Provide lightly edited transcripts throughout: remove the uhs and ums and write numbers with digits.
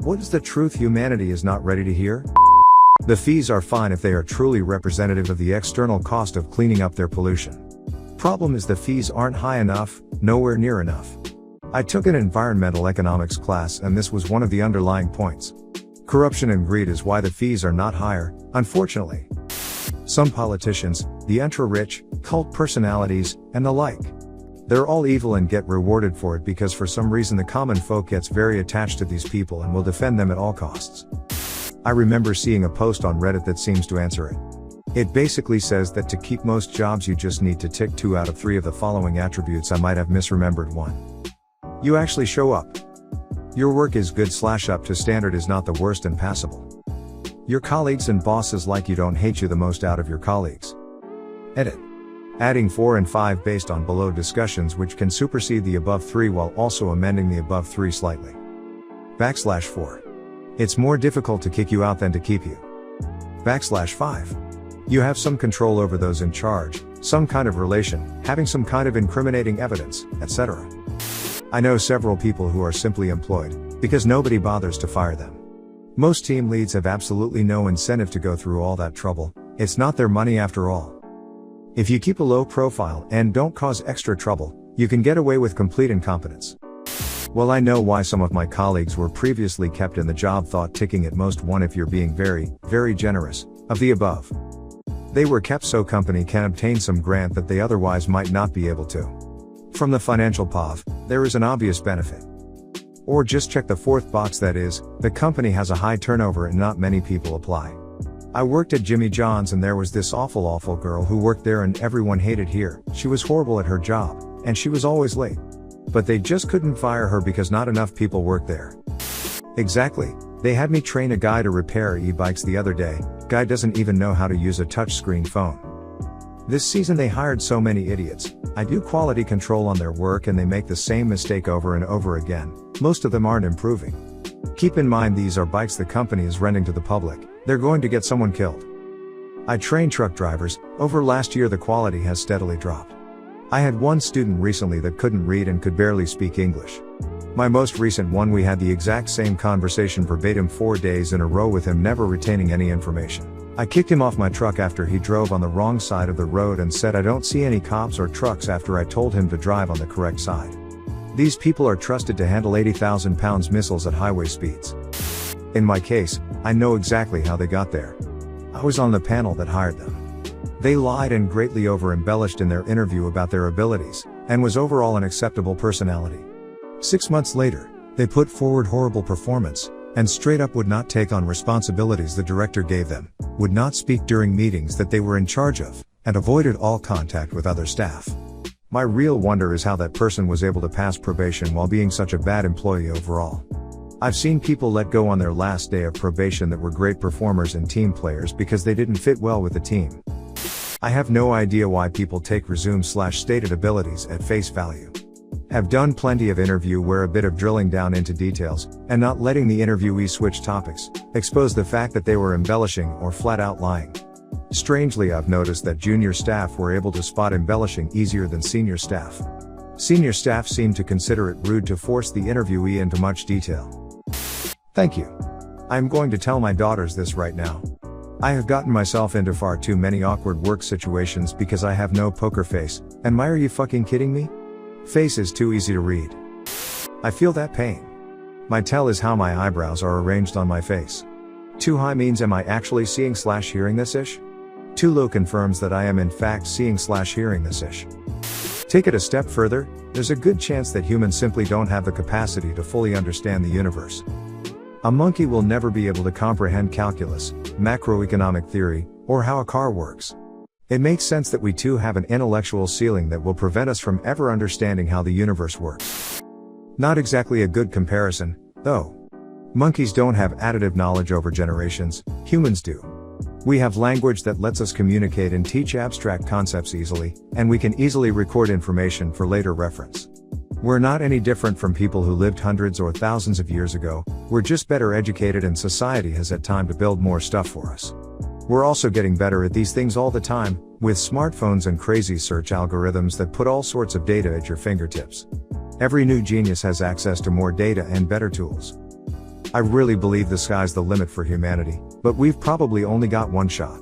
What is the truth humanity is not ready to hear? The fees are fine if they are truly representative of the external cost of cleaning up their pollution. Problem is the fees aren't high enough, nowhere near enough. I took an environmental economics class and this was one of the underlying points. Corruption and greed is why the fees are not higher, unfortunately. Some politicians, the ultra-rich, cult personalities, and the like. They're all evil and get rewarded for it because for some reason the common folk gets very attached to these people and will defend them at all costs. I remember seeing a post on Reddit that seems to answer it. It basically says that to keep most jobs you just need to tick 2 out of 3 of the following attributes. I might have misremembered one. You actually show up. Your work is good / up to standard is not the worst and passable. Your colleagues and bosses like you, don't hate you the most out of your colleagues. Edit. Adding 4 and 5 based on below discussions which can supersede the above 3 while also amending the above 3 slightly. \4. It's more difficult to kick you out than to keep you. \5. You have some control over those in charge, some kind of relation, having some kind of incriminating evidence, etc. I know several people who are simply employed, because nobody bothers to fire them. Most team leads have absolutely no incentive to go through all that trouble, it's not their money after all. If you keep a low profile and don't cause extra trouble, you can get away with complete incompetence. Well, I know why some of my colleagues were previously kept in the job, thought ticking at most 1 if you're being very, very generous, of the above. They were kept so company can obtain some grant that they otherwise might not be able to. From the financial POV, there is an obvious benefit. Or just check the 4th box, that is, the company has a high turnover and not many people apply. I worked at Jimmy John's and there was this awful girl who worked there and everyone hated her. She was horrible at her job, and she was always late. But they just couldn't fire her because not enough people worked there. Exactly, they had me train a guy to repair e-bikes the other day. Guy doesn't even know how to use a touchscreen phone. This season they hired so many idiots. I do quality control on their work and they make the same mistake over and over again. Most of them aren't improving. Keep in mind these are bikes the company is renting to the public. They're going to get someone killed. I train truck drivers. Over last year the quality has steadily dropped. I had one student recently that couldn't read and could barely speak English. My most recent one, we had the exact same conversation verbatim 4 days in a row with him never retaining any information. I kicked him off my truck after he drove on the wrong side of the road and said I don't see any cops or trucks after I told him to drive on the correct side. These people are trusted to handle 80,000 pounds missiles at highway speeds. In my case, I know exactly how they got there. I was on the panel that hired them. They lied and greatly over-embellished in their interview about their abilities, and was overall an acceptable personality. 6 months later, they put forward horrible performance, and straight up would not take on responsibilities the director gave them, would not speak during meetings that they were in charge of, and avoided all contact with other staff. My real wonder is how that person was able to pass probation while being such a bad employee overall. I've seen people let go on their last day of probation that were great performers and team players because they didn't fit well with the team. I have no idea why people take resume/stated abilities at face value. Have done plenty of interview where a bit of drilling down into details, and not letting the interviewee switch topics, expose the fact that they were embellishing or flat out lying. Strangely, I've noticed that junior staff were able to spot embellishing easier than senior staff. Senior staff seem to consider it rude to force the interviewee into much detail. Thank you. I'm going to tell my daughters this right now. I have gotten myself into far too many awkward work situations because I have no poker face, and are you fucking kidding me? Face is too easy to read. I feel that pain. My tell is how my eyebrows are arranged on my face. Too high means am I actually seeing/hearing this ish? Too low confirms that I am in fact seeing/hearing this ish. Take it a step further, there's a good chance that humans simply don't have the capacity to fully understand the universe. A monkey will never be able to comprehend calculus, macroeconomic theory, or how a car works. It makes sense that we too have an intellectual ceiling that will prevent us from ever understanding how the universe works. Not exactly a good comparison, though. Monkeys don't have additive knowledge over generations, humans do. We have language that lets us communicate and teach abstract concepts easily, and we can easily record information for later reference. We're not any different from people who lived hundreds or thousands of years ago, we're just better educated and society has had time to build more stuff for us. We're also getting better at these things all the time, with smartphones and crazy search algorithms that put all sorts of data at your fingertips. Every new genius has access to more data and better tools. I really believe the sky's the limit for humanity, but we've probably only got one shot.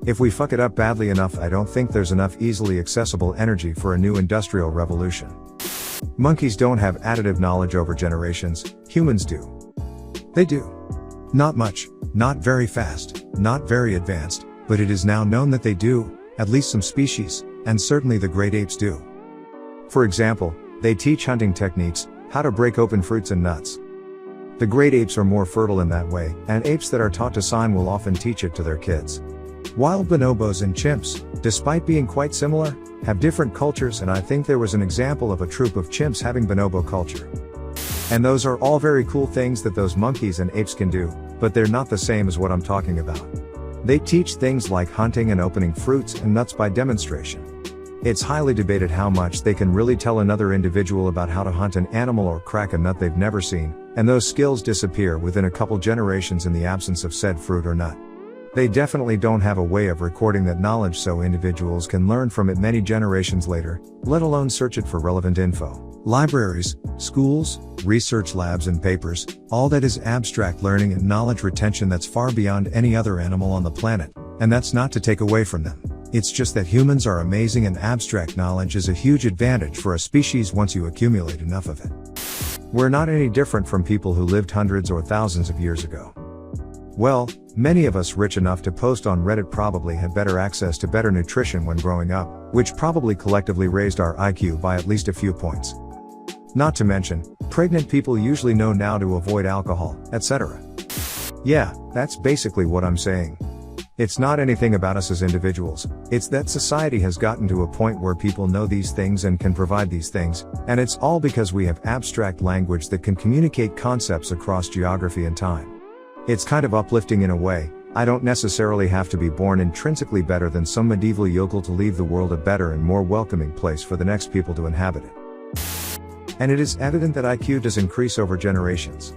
If we fuck it up badly enough, I don't think there's enough easily accessible energy for a new industrial revolution. Monkeys don't have additive knowledge over generations, humans do. They do. Not much, not very fast, not very advanced, but it is now known that they do, at least some species, and certainly the great apes do. For example, they teach hunting techniques, how to break open fruits and nuts. The great apes are more fertile in that way, and apes that are taught to sign will often teach it to their kids. Wild bonobos and chimps, despite being quite similar, have different cultures, and I think there was an example of a troop of chimps having bonobo culture. And those are all very cool things that those monkeys and apes can do, but they're not the same as what I'm talking about. They teach things like hunting and opening fruits and nuts by demonstration. It's highly debated how much they can really tell another individual about how to hunt an animal or crack a nut they've never seen, and those skills disappear within a couple generations in the absence of said fruit or nut. They definitely don't have a way of recording that knowledge so individuals can learn from it many generations later, let alone search it for relevant info. Libraries, schools, research labs and papers, all that is abstract learning and knowledge retention that's far beyond any other animal on the planet, and that's not to take away from them. It's just that humans are amazing and abstract knowledge is a huge advantage for a species once you accumulate enough of it. We're not any different from people who lived hundreds or thousands of years ago. Well, many of us rich enough to post on Reddit probably had better access to better nutrition when growing up, which probably collectively raised our IQ by at least a few points. Not to mention, pregnant people usually know now to avoid alcohol, etc. Yeah, that's basically what I'm saying. It's not anything about us as individuals, it's that society has gotten to a point where people know these things and can provide these things, and it's all because we have abstract language that can communicate concepts across geography and time. It's kind of uplifting in a way. I don't necessarily have to be born intrinsically better than some medieval yokel to leave the world a better and more welcoming place for the next people to inhabit it. And it is evident that IQ does increase over generations.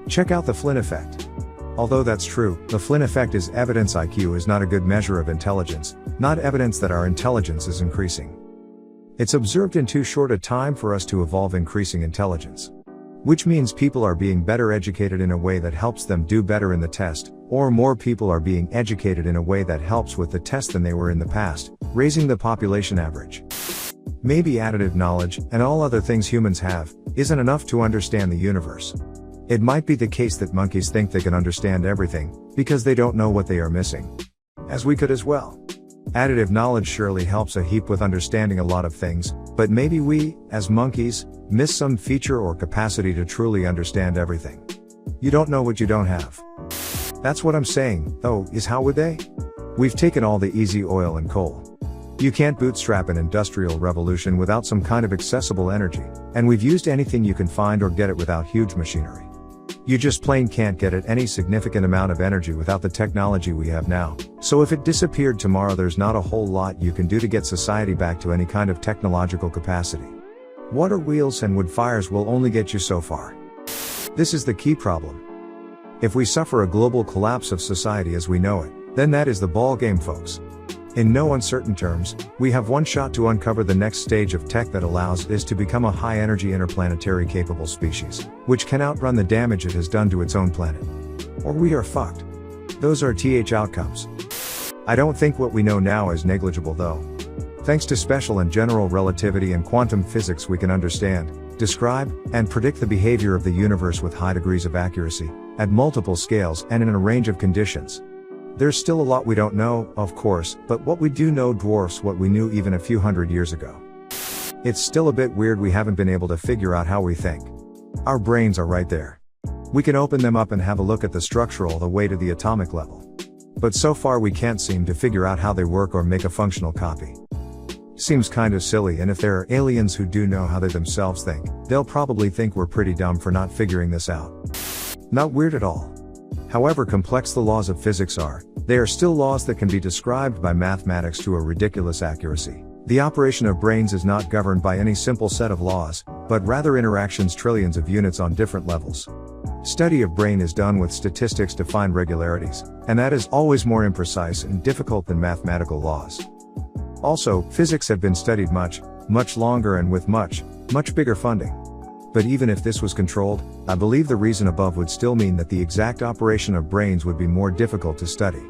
Check out the Flynn effect. Although that's true, the Flynn effect is evidence IQ is not a good measure of intelligence, not evidence that our intelligence is increasing. It's observed in too short a time for us to evolve increasing intelligence. Which means people are being better educated in a way that helps them do better in the test, or more people are being educated in a way that helps with the test than they were in the past, raising the population average. Maybe additive knowledge, and all other things humans have, isn't enough to understand the universe. It might be the case that monkeys think they can understand everything, because they don't know what they are missing. As we could as well. Additive knowledge surely helps a heap with understanding a lot of things, but maybe we, as monkeys, miss some feature or capacity to truly understand everything. You don't know what you don't have. That's what I'm saying, though, is how would they? We've taken all the easy oil and coal. You can't bootstrap an industrial revolution without some kind of accessible energy, and we've used anything you can find or get it without huge machinery. You just plain can't get at any significant amount of energy without the technology we have now, so if it disappeared tomorrow there's not a whole lot you can do to get society back to any kind of technological capacity. Water wheels and wood fires will only get you so far. This is the key problem. If we suffer a global collapse of society as we know it, then that is the ball game, folks. In no uncertain terms, we have one shot to uncover the next stage of tech that allows us to become a high-energy interplanetary capable species, which can outrun the damage it has done to its own planet. Or we are fucked. Those are outcomes. I don't think what we know now is negligible though. Thanks to special and general relativity and quantum physics we can understand, describe, and predict the behavior of the universe with high degrees of accuracy, at multiple scales and in a range of conditions. There's still a lot we don't know, of course, but what we do know dwarfs what we knew even a few hundred years ago. It's still a bit weird we haven't been able to figure out how we think. Our brains are right there. We can open them up and have a look at the structure all the way to the atomic level. But so far we can't seem to figure out how they work or make a functional copy. Seems kinda silly, and if there are aliens who do know how they themselves think, they'll probably think we're pretty dumb for not figuring this out. Not weird at all. However complex the laws of physics are, they are still laws that can be described by mathematics to a ridiculous accuracy. The operation of brains is not governed by any simple set of laws, but rather interactions trillions of units on different levels. Study of brain is done with statistics to find regularities, and that is always more imprecise and difficult than mathematical laws. Also, physics have been studied much longer and with much bigger funding. But even if this was controlled, I believe the reason above would still mean that the exact operation of brains would be more difficult to study.